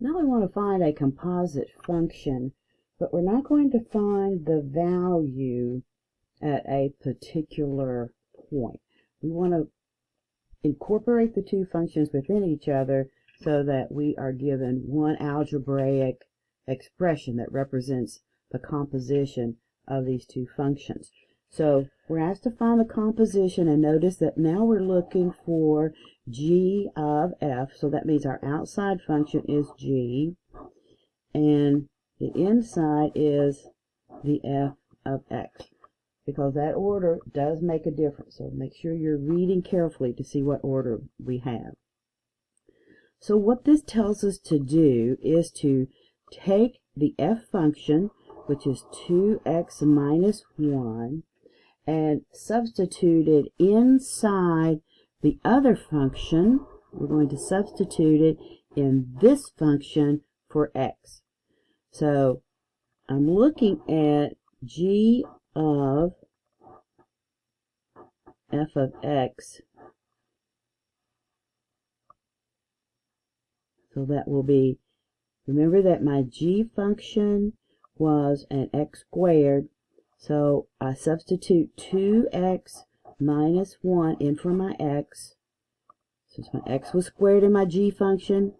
Now we want to find a composite function, but we're not going to find the value at a particular point. We want to incorporate the two functions within each other so that we are given one algebraic expression that represents the composition of these two functions. So we're asked to find the composition, and notice that now we're looking for g of f, so that means our outside function is g, and the inside is the f of x, because that order does make a difference. So make sure you're reading carefully to see what order we have. So what this tells us to do is to take the f function, which is 2x minus 1, and substitute it inside the other function. We're going to substitute it in this function for x. So I'm looking at g of f of x. So that will be, remember that my g function was an x squared, so I substitute 2x minus 1 in for my x. Since my x was squared in my g function,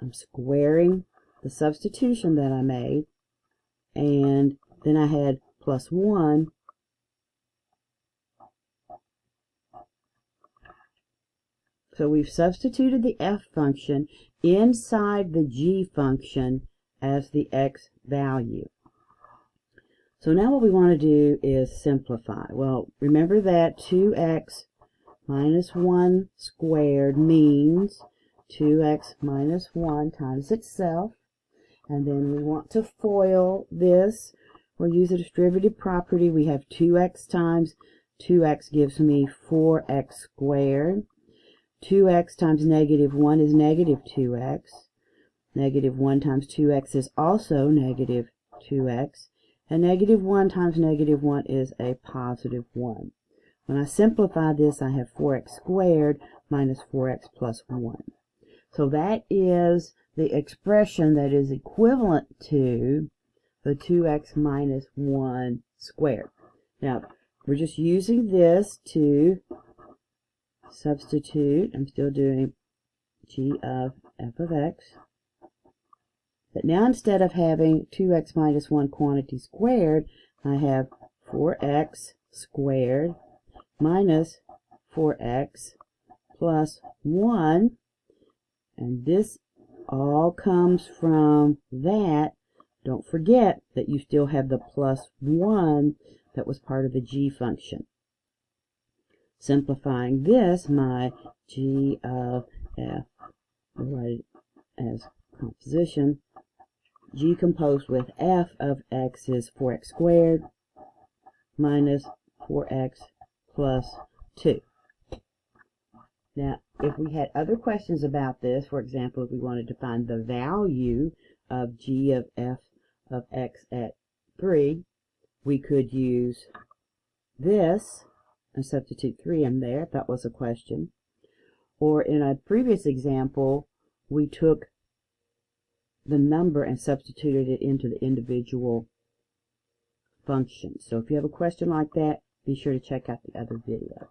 I'm squaring the substitution that I made, and then I had plus 1 . So we've substituted the f function inside the g function as the x value. So now what we want to do is simplify. Well, remember that 2x minus 1 squared means 2x minus 1 times itself. And then we want to FOIL this, or use a distributive property. We have 2x times 2x gives me 4x squared. 2x times negative 1 is negative 2x. Negative 1 times 2x is also negative 2x. And negative 1 times negative 1 is a positive 1. When I simplify this, I have 4x squared minus 4x plus 1. So that is the expression that is equivalent to the 2x minus 1 squared. Now, we're just using this to substitute. I'm still doing g of f of x. But now instead of having 2x minus 1 quantity squared, I have 4x squared minus 4x plus 1. And this all comes from that. Don't forget that you still have the plus 1 that was part of the g function. Simplifying this, my g of f, I'll write it as composition. G composed with f of x is 4x squared minus 4x plus 2. Now, if we had other questions about this, for example, if we wanted to find the value of g of f of x at 3, we could use this and substitute 3 in there, if that was a question. Or in a previous example, we took the number and substituted it into the individual functions. So if you have a question like that, be sure to check out the other video.